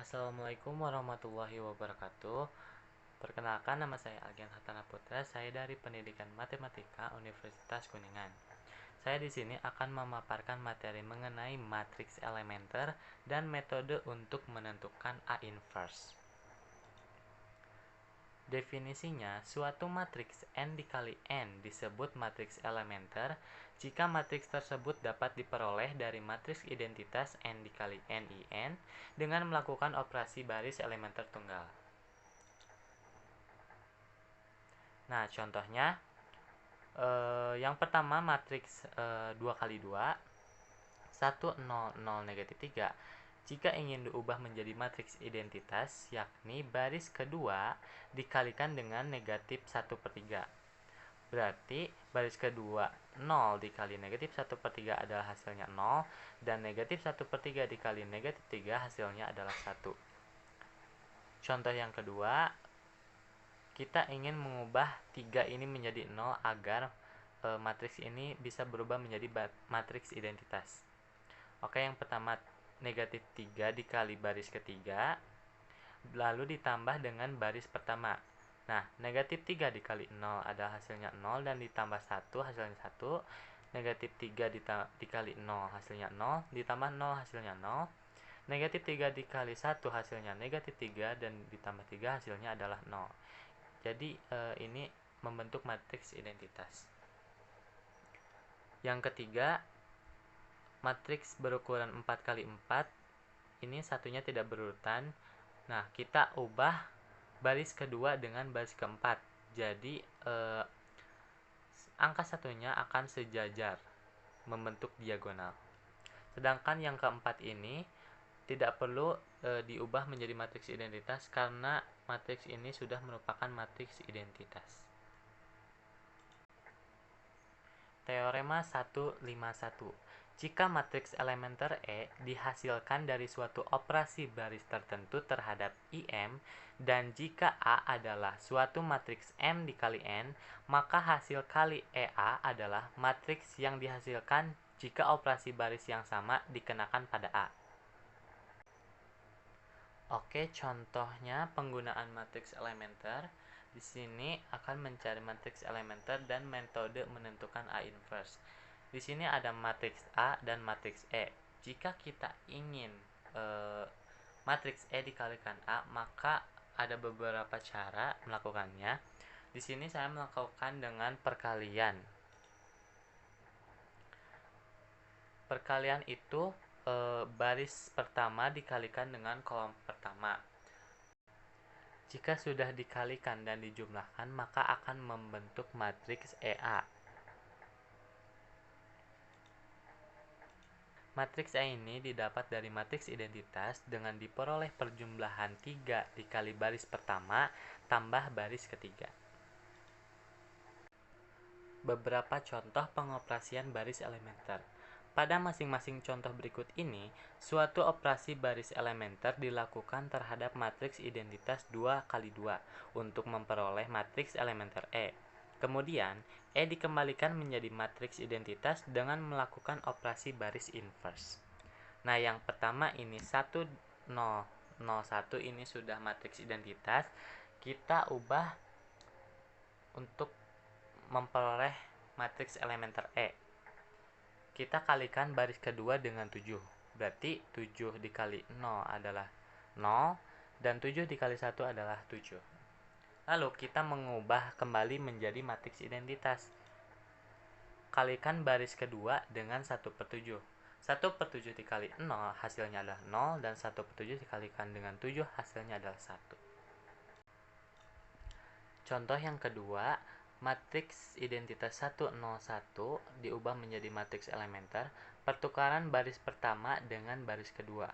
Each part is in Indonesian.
Assalamualaikum warahmatullahi wabarakatuh. Perkenalkan, nama saya Algian Hatana Putra. Saya dari Pendidikan Matematika Universitas Kuningan. Saya di sini akan memaparkan materi mengenai matriks elementer dan metode untuk menentukan A inverse. Definisinya, suatu matriks n dikali n disebut matriks elementer jika matriks tersebut dapat diperoleh dari matriks identitas n dikali n dengan melakukan operasi baris elementer tunggal. Nah, contohnya yang pertama matriks 2 kali 2 1 0 0 negatif 3. Jika ingin diubah menjadi matriks identitas, yakni baris kedua dikalikan dengan negatif 1/3. Berarti baris kedua 0 dikali negatif 1/3 adalah hasilnya 0, dan negatif 1/3 dikali negatif 3 hasilnya adalah 1. Contoh yang kedua, kita ingin mengubah 3 ini menjadi 0 agar matriks ini bisa berubah menjadi matriks identitas. Oke, yang pertama negatif 3 dikali baris ketiga, lalu ditambah dengan baris pertama. Nah, negatif 3 dikali 0 adalah hasilnya 0, dan ditambah 1 hasilnya 1. Negatif 3 dikali 0 hasilnya 0, ditambah 0 hasilnya 0. Negatif 3 dikali 1 hasilnya negatif 3, dan ditambah 3 hasilnya adalah 0. Jadi ini membentuk matriks identitas. Yang ketiga, matriks berukuran 4 kali 4. Ini satunya tidak berurutan. Nah, kita ubah baris kedua dengan baris keempat. Jadi angka satunya akan sejajar, membentuk diagonal. Sedangkan yang keempat ini tidak perlu diubah menjadi matriks identitas karena matriks ini sudah merupakan matriks identitas. Teorema 151. Jika matriks elementer E dihasilkan dari suatu operasi baris tertentu terhadap IM, dan jika A adalah suatu matriks M dikali N, maka hasil kali EA adalah matriks yang dihasilkan jika operasi baris yang sama dikenakan pada A. Oke, contohnya penggunaan matriks elementer. Di sini akan mencari matriks elementer dan metode menentukan A inverse. Di sini ada matriks A dan matriks E. Jika kita ingin matriks E dikalikan A, maka ada beberapa cara melakukannya. Di sini saya melakukan dengan perkalian. Perkalian itu baris pertama dikalikan dengan kolom pertama. Jika sudah dikalikan dan dijumlahkan, maka akan membentuk matriks EA. Matriks E ini didapat dari matriks identitas dengan diperoleh perjumlahan 3 dikali baris pertama tambah baris ketiga. Beberapa contoh pengoperasian baris elementer. Pada masing-masing contoh berikut ini, suatu operasi baris elementer dilakukan terhadap matriks identitas 2 kali 2 untuk memperoleh matriks elementer E. Kemudian, E dikembalikan menjadi matriks identitas dengan melakukan operasi baris inverse. Nah, yang pertama ini 1 0 0 1 ini sudah matriks identitas. Kita ubah untuk memperoleh matriks elementer E. Kita kalikan baris kedua dengan 7. Berarti 7 dikali 0 adalah 0, dan 7 dikali 1 adalah 7. Lalu kita mengubah kembali menjadi matriks identitas. Kalikan baris kedua dengan 1/7. 1/7 dikali 0 hasilnya adalah 0, dan 1/7 dikalikan dengan 7 hasilnya adalah 1. Contoh yang kedua, matriks identitas 101 diubah menjadi matriks elementer, pertukaran baris pertama dengan baris kedua.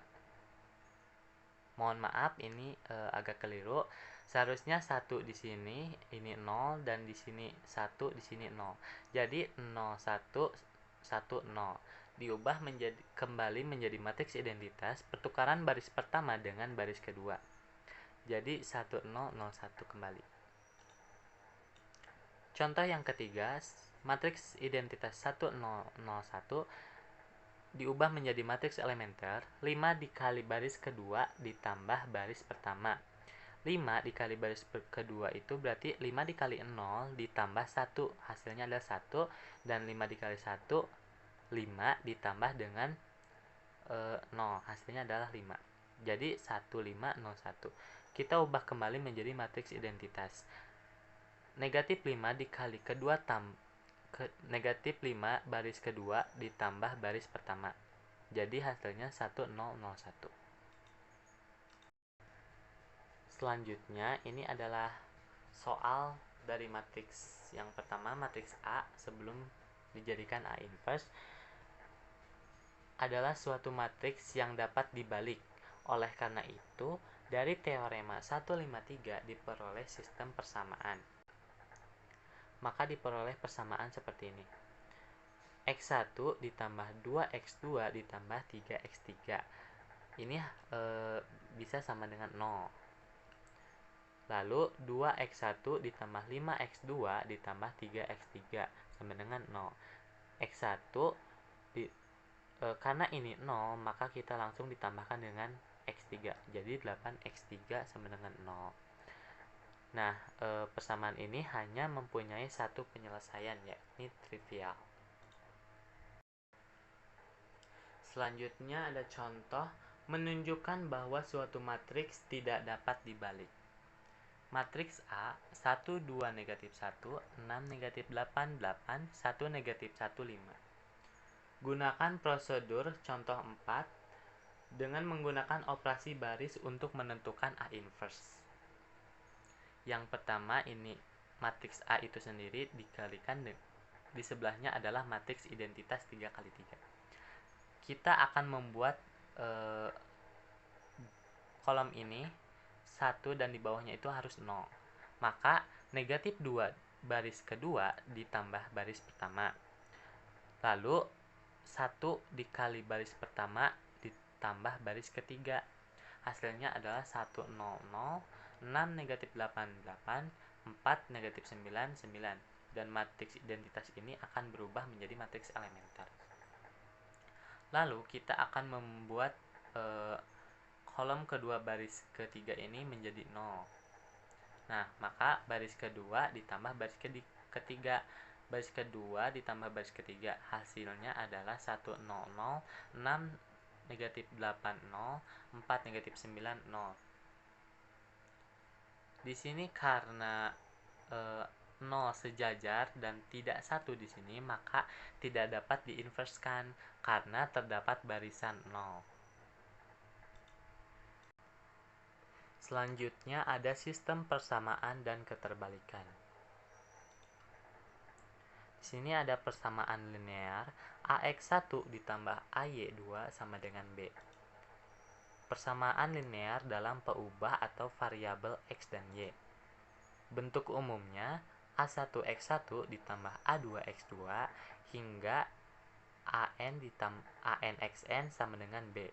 Mohon maaf, ini agak keliru. Seharusnya 1 di sini, ini 0, dan di sini 1, di sini 0. Jadi 0 1 1 0 diubah kembali menjadi matriks identitas, pertukaran baris pertama dengan baris kedua. Jadi 1 0 0 1 kembali. Contoh yang ketiga, matriks identitas 1 0 0 1 diubah menjadi matriks elementer, 5 dikali baris kedua ditambah baris pertama. 5 dikali baris kedua itu berarti 5 dikali 0 ditambah 1, hasilnya adalah 1, dan 5 dikali 1, 5 ditambah dengan 0, hasilnya adalah 5. Jadi 1501. Kita ubah kembali menjadi matriks identitas. Negatif 5 dikali kedua negatif 5 baris kedua ditambah baris pertama. Jadi hasilnya 1001. Selanjutnya ini adalah soal dari matriks yang pertama, matriks A sebelum dijadikan A inverse adalah suatu matriks yang dapat dibalik. Oleh karena itu, dari teorema 153 diperoleh sistem persamaan. Maka diperoleh persamaan seperti ini. X1 ditambah 2X2 ditambah 3X3. Ini bisa sama dengan 0. Lalu 2X1 ditambah 5X2 ditambah 3X3 sama dengan 0. X1 karena ini 0, maka kita langsung ditambahkan dengan X3. Jadi 8X3 sama dengan 0. Nah, persamaan ini hanya mempunyai satu penyelesaian, yakni trivial. Selanjutnya ada contoh menunjukkan bahwa suatu matriks tidak dapat dibalik. Matriks A 1, 2, negatif 1, 6, negatif 8, 8, 1, negatif 1, 5. Gunakan prosedur contoh 4 dengan menggunakan operasi baris untuk menentukan A inverse. Yang pertama ini matriks A itu sendiri dikalikan di sebelahnya adalah matriks identitas 3 kali 3. Kita akan membuat kolom ini 1 dan di bawahnya itu harus 0. Maka negatif 2 baris kedua ditambah baris pertama. Lalu 1 dikali baris pertama ditambah baris ketiga. Hasilnya adalah 100, 6 negatif 88, 4 negatif 9, 9. Dan matriks identitas ini akan berubah menjadi matriks elementer. Lalu kita akan membuat kolom kedua baris ketiga ini menjadi 0. Nah, maka baris kedua ditambah baris ketiga. Baris kedua ditambah baris ketiga, hasilnya adalah 100, 6 negatif 80, 4 negatif 9, 0. Di sini karena 0 sejajar dan tidak 1 di sini, maka tidak dapat diinverskan karena terdapat barisan 0. Selanjutnya ada sistem persamaan dan keterbalikan. Di sini ada persamaan linear AX1 ditambah AY2 sama dengan B. Persamaan linear dalam peubah atau variabel X dan Y. Bentuk umumnya A1X1 ditambah A2X2 hingga ANXN sama dengan B.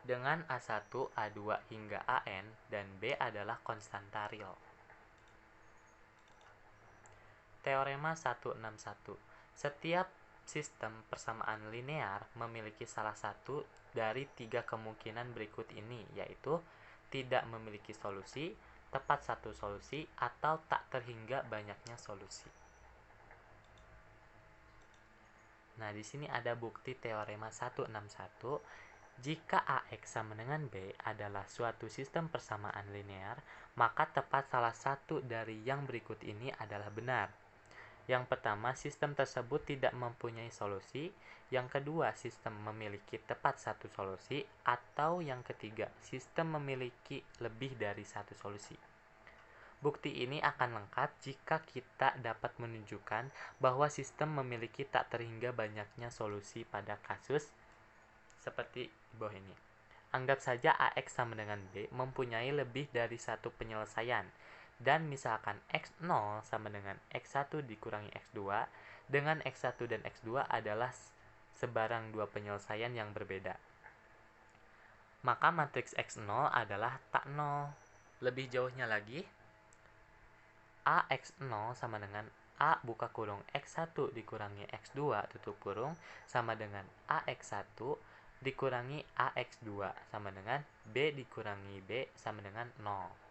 Dengan A1, A2 hingga AN dan B adalah konstanta real. Teorema 161. Setiap sistem persamaan linear memiliki salah satu dari 3 kemungkinan berikut ini, yaitu tidak memiliki solusi, tepat satu solusi, atau tak terhingga banyaknya solusi. Nah, di sini ada bukti teorema 161. Jika AX sama dengan B adalah suatu sistem persamaan linear, maka tepat salah satu dari yang berikut ini adalah benar. Yang pertama, sistem tersebut tidak mempunyai solusi. Yang kedua, sistem memiliki tepat satu solusi. Atau yang ketiga, sistem memiliki lebih dari satu solusi. Bukti ini akan lengkap jika kita dapat menunjukkan bahwa sistem memiliki tak terhingga banyaknya solusi pada kasus seperti di bawah ini. Anggap saja AX sama dengan B mempunyai lebih dari satu penyelesaian. Dan misalkan X0 sama dengan X1 dikurangi X2, dengan X1 dan X2 adalah sebarang dua penyelesaian yang berbeda. Maka matriks X0 adalah tak 0. Lebih jauhnya lagi, AX0 sama dengan A buka kurung X1 dikurangi X2 tutup kurung sama dengan AX1 dikurangi AX2 sama dengan B dikurangi B sama dengan 0.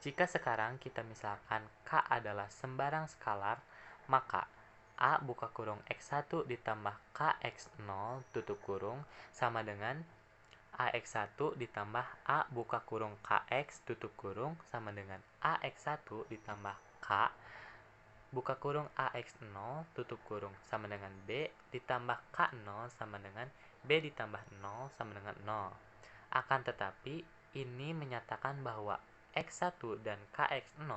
Jika sekarang kita misalkan K adalah sembarang skalar, maka A buka kurung X1 ditambah KX0 tutup kurung sama dengan AX1 ditambah A buka kurung KX tutup kurung sama dengan AX1 ditambah K buka kurung AX0 tutup kurung sama dengan B ditambah K0 sama dengan B ditambah 0 sama dengan 0. Akan tetapi ini menyatakan bahwa X1 dan KX0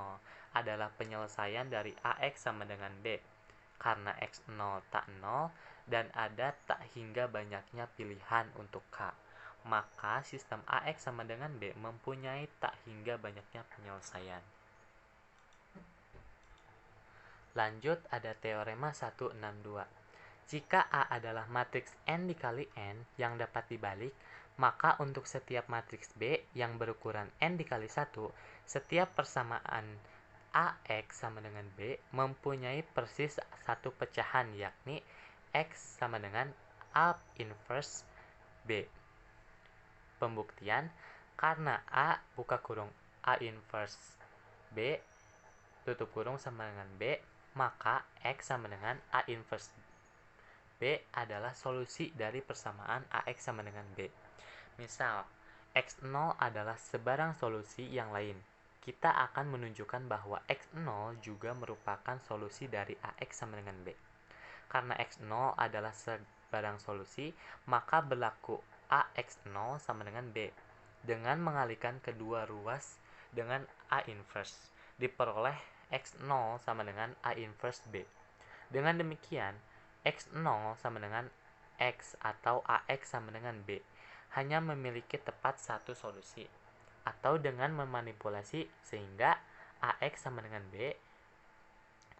adalah penyelesaian dari AX sama dengan B karena X0 tak 0 dan ada tak hingga banyaknya pilihan untuk K. Maka sistem AX sama dengan B mempunyai tak hingga banyaknya penyelesaian. Lanjut ada teorema 162. Jika A adalah matriks N dikali N yang dapat dibalik, maka untuk setiap matriks B yang berukuran N dikali 1, setiap persamaan AX sama dengan B mempunyai persis satu pecahan, yakni X sama dengan A inverse B. Pembuktian, karena A buka kurung A inverse B tutup kurung sama dengan B, maka X sama dengan A inverse B adalah solusi dari persamaan AX sama dengan B. Misal, X0 adalah sebarang solusi yang lain. Kita akan menunjukkan bahwa X0 juga merupakan solusi dari AX sama dengan B. Karena X0 adalah sebarang solusi, maka berlaku AX0 sama dengan B. Dengan mengalihkan kedua ruas dengan A inverse, diperoleh X0 sama dengan A inverse B. Dengan demikian, X0 sama dengan X atau AX sama dengan B hanya memiliki tepat satu solusi, atau dengan memanipulasi sehingga AX sama dengan B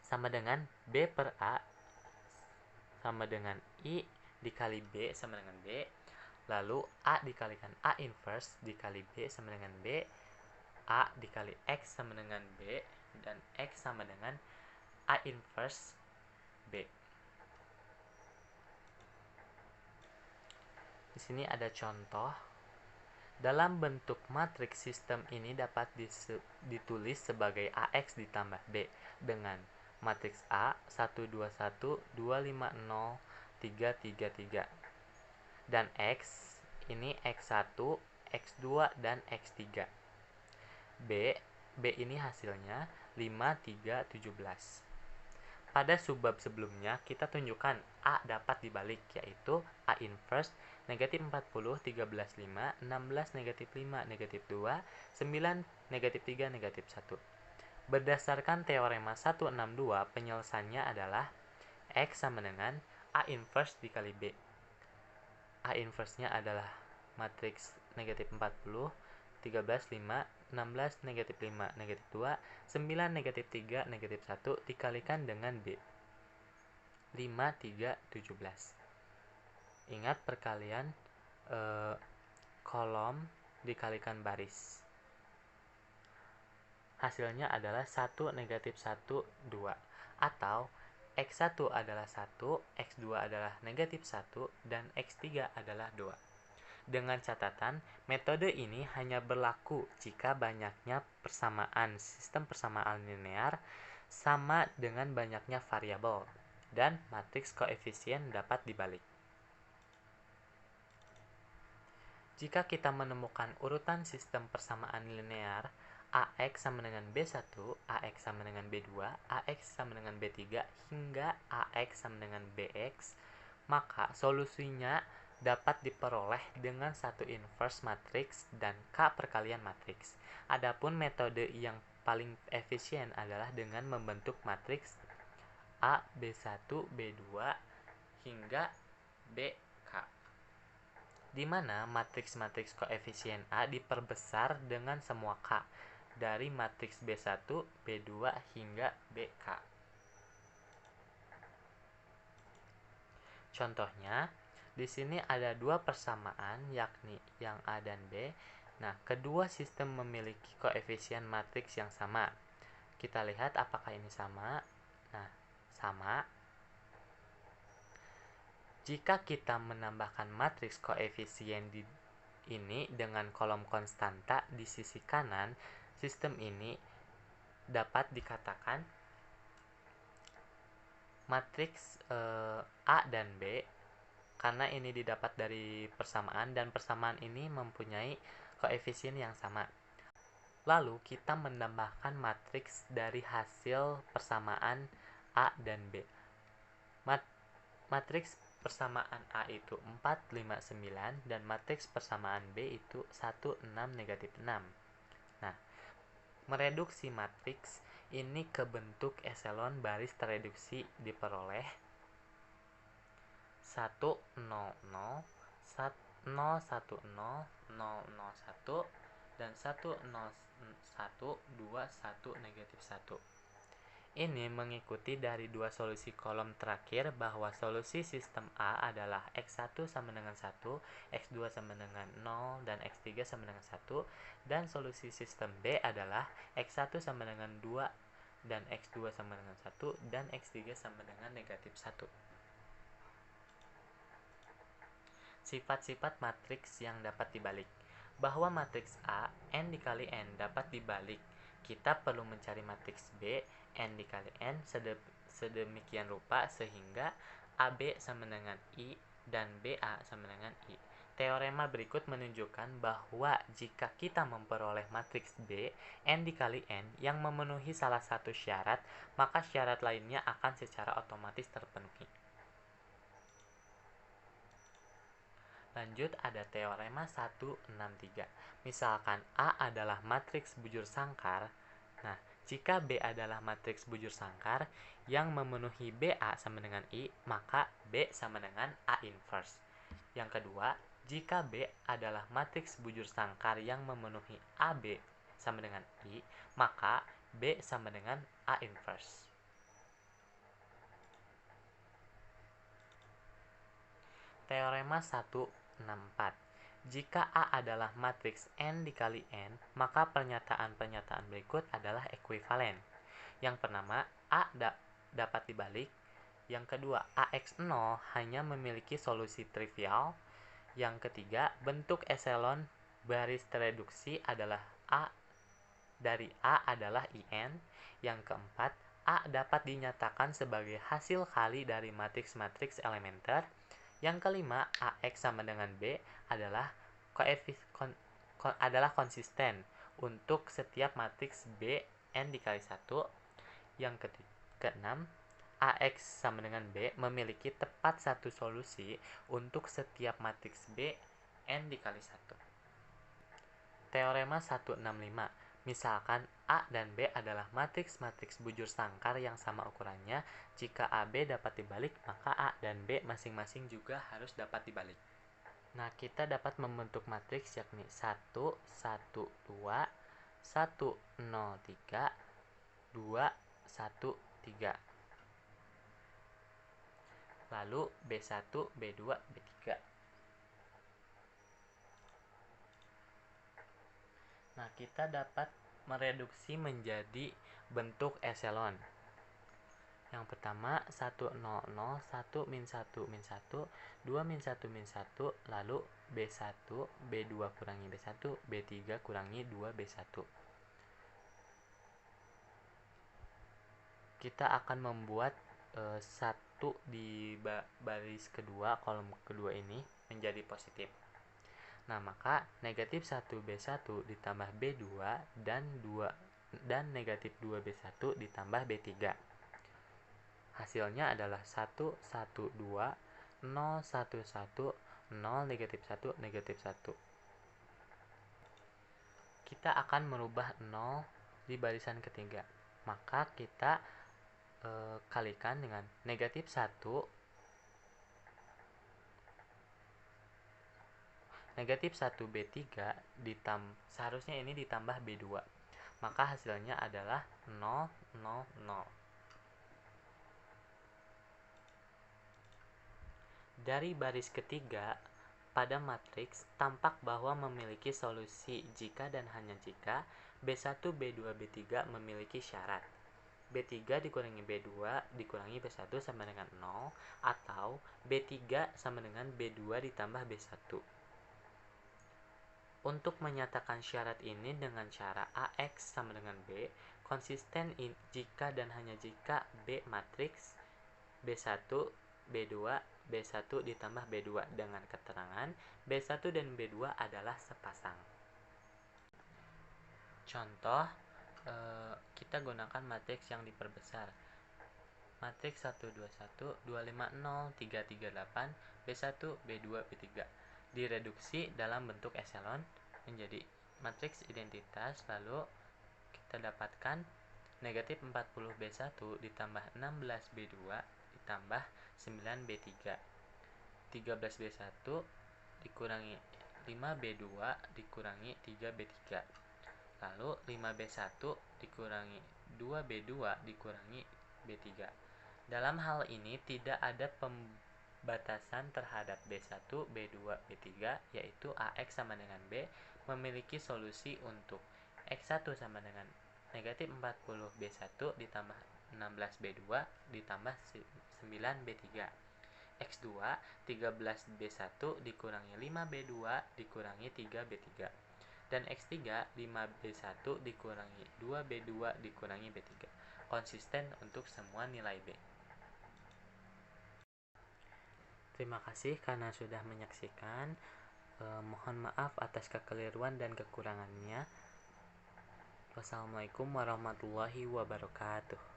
sama dengan B per A sama dengan I dikali B sama dengan B, lalu A dikalikan A inverse dikali B sama dengan B, A dikali X sama dengan B, dan X sama dengan A inverse B. Di sini ada contoh. Dalam bentuk matriks, sistem ini dapat ditulis sebagai AX ditambah B dengan matriks A 121 250 333 dan X ini X1, X2 dan X3. B ini hasilnya 5 3 17. Pada subbab sebelumnya kita tunjukkan A dapat dibalik, yaitu A inverse negatif 40, 13, 5, 16, negatif 5, negatif 2, 9, negatif 3, negatif 1. Berdasarkan teorema 162, penyelesaiannya adalah X sama dengan A inverse dikali B. A inverse-nya adalah matriks negatif 40, 13, 5, 16, negatif 5, negatif 2, 9, negatif 3, negatif 1 dikalikan dengan B. 5, 3, 17. Ingat perkalian kolom dikalikan baris. Hasilnya adalah 1, negatif 1, 2. Atau X1 adalah 1, X2 adalah negatif 1, dan X3 adalah 2. Dengan catatan, metode ini hanya berlaku jika banyaknya persamaan sistem persamaan linear sama dengan banyaknya variabel dan matriks koefisien dapat dibalik. Jika kita menemukan urutan sistem persamaan linear AX sama dengan B1, AX sama dengan B2, AX sama dengan B3 hingga AX sama dengan BX, maka solusinya dapat diperoleh dengan satu inverse matriks dan K perkalian matriks. Adapun metode yang paling efisien adalah dengan membentuk matriks A, B1, B2 hingga BK, di mana matriks-matriks koefisien A diperbesar dengan semua K dari matriks B1, B2 hingga BK. Contohnya, di sini ada dua persamaan, yakni yang A dan B. Nah, kedua sistem memiliki koefisien matriks yang sama. Kita lihat apakah ini sama. Nah, sama jika kita menambahkan matriks koefisien ini dengan kolom konstanta di sisi kanan, sistem ini dapat dikatakan matriks A dan B karena ini didapat dari persamaan dan persamaan ini mempunyai koefisien yang sama. Lalu kita menambahkan matriks dari hasil persamaan A dan B. Matriks persamaan A itu 4, 5, 9 dan matriks persamaan B itu 1, 6, negatif 6. Nah, mereduksi matriks ini ke bentuk eselon baris tereduksi diperoleh 1, 0, 0, 0, 1, 0, 0, 0, 1 dan 1, 0, 1, 2, 1, negatif 1. Ini mengikuti dari dua solusi kolom terakhir bahwa solusi sistem A adalah X1 sama dengan 1, X2 sama dengan 0, dan X3 sama dengan 1, dan solusi sistem B adalah X1 sama dengan 2, dan X2 sama dengan 1, dan X3 sama dengan negatif 1. Sifat-sifat matriks yang dapat dibalik. Bahwa matriks A, N dikali N dapat dibalik, kita perlu mencari matriks B, N dikali N sedemikian rupa sehingga AB sama dengan I dan BA sama dengan I. Teorema berikut menunjukkan bahwa jika kita memperoleh matriks B, N dikali N yang memenuhi salah satu syarat, maka syarat lainnya akan secara otomatis terpenuhi. Lanjut, ada teorema 163. Misalkan A adalah matriks bujur sangkar. Nah, jika B adalah matriks bujur sangkar yang memenuhi BA sama dengan I, maka B sama dengan A inverse. Yang kedua, jika B adalah matriks bujur sangkar yang memenuhi AB sama dengan I, maka B sama dengan A inverse. Teorema 164. Jika A adalah matriks N dikali N, maka pernyataan-pernyataan berikut adalah ekuivalen. Yang pertama, A dapat dibalik. Yang kedua, AX0 hanya memiliki solusi trivial. Yang ketiga, bentuk eselon baris tereduksi adalah A dari A adalah IN. Yang keempat, A dapat dinyatakan sebagai hasil kali dari matriks-matriks elementer. Yang kelima, AX sama dengan B adalah konsisten untuk setiap matriks B N dikali 1. Yang keenam, AX sama dengan B memiliki tepat satu solusi untuk setiap matriks B N dikali 1. Teorema 165. Misalkan A dan B adalah matriks-matriks bujur sangkar yang sama ukurannya. Jika AB dapat dibalik, maka A dan B masing-masing juga harus dapat dibalik. Nah, kita dapat membentuk matriks yakni 1, 1, 2, 1, 0, 3, 2, 1, 3. Lalu B1, B2, B3. Nah, kita dapat mereduksi menjadi bentuk eselon. Yang pertama 1, 0, 0, 1, min 1, min 1, 2, min 1, min 1, lalu B1, B2 kurangi B1, B3 kurangi 2, B1. Kita akan membuat 1 di baris kedua, kolom kedua ini menjadi positif. Nah, maka negatif 1B1 ditambah B2 dan negatif 2B1 ditambah B3. Hasilnya adalah 1, 1, 2, 0, 1, 1, 0, negatif 1, negatif 1. Kita akan merubah 0 di barisan ketiga. Maka kita kalikan dengan negatif 1, negatif 1B3 seharusnya ini ditambah B2. Maka hasilnya adalah 0, 0, 0. Dari baris ketiga, pada matriks tampak bahwa memiliki solusi jika dan hanya jika B1, B2, B3 memiliki syarat. B3 dikurangi B2 dikurangi B1 sama dengan 0, atau B3 sama dengan B2 ditambah B1. Untuk menyatakan syarat ini dengan cara AX sama dengan B, konsisten jika dan hanya jika B matriks B1, B2, B1 ditambah B2 dengan keterangan B1 dan B2 adalah sepasang. Contoh, kita gunakan matriks yang diperbesar. Matriks 1, 2, 1, 2, 5, 0, 3, 3, 8, B1, B2, B3 direduksi dalam bentuk echelon menjadi matriks identitas. Lalu kita dapatkan negatif 40 B1 ditambah 16 B2 ditambah 9 B3, 13 B1 dikurangi 5 B2 dikurangi 3 B3, lalu 5 B1 dikurangi 2 B2 dikurangi B3. Dalam hal ini tidak ada pembatasan terhadap B1, B2, B3, yaitu AX sama dengan B memiliki solusi untuk X1 sama dengan negatif 40 B1 ditambah 16 B2 ditambah 9 B3, X2 13 B1 dikurangi 5 B2 dikurangi 3 B3, dan X3 5 B1 dikurangi 2 B2 dikurangi B3, konsisten untuk semua nilai B. Terima kasih karena sudah menyaksikan. Mohon maaf atas kekeliruan dan kekurangannya. Wassalamualaikum warahmatullahi wabarakatuh.